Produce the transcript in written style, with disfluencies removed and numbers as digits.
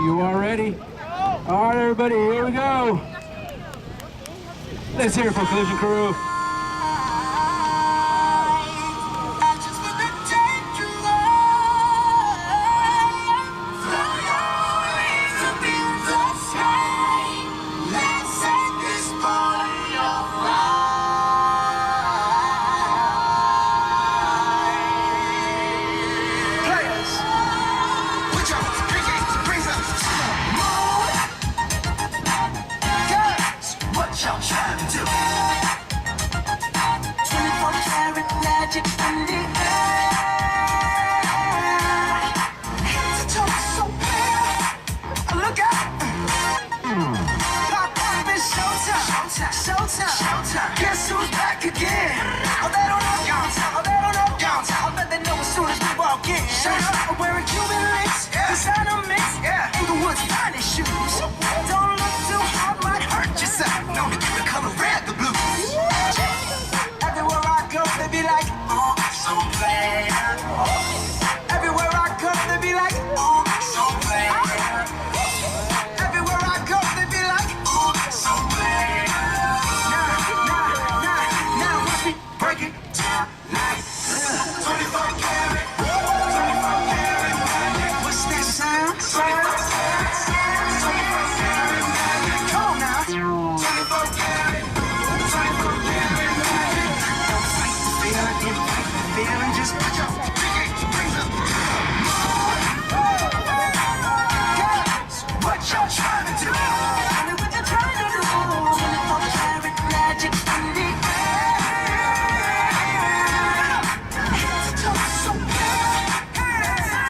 You are ready? All right, everybody, here we go. Let's hear it for Collision Crew. Y'all trying to do 24 karat magic in the air. Head to toe so clear. Look out! Pop up, it's showtime. Showtime. Guess who's back again? Oh, they don't know downtown. I bet they know as soon as we walk in. I'm wearing Cuban links, designer mix, Inglewood's finest shoes.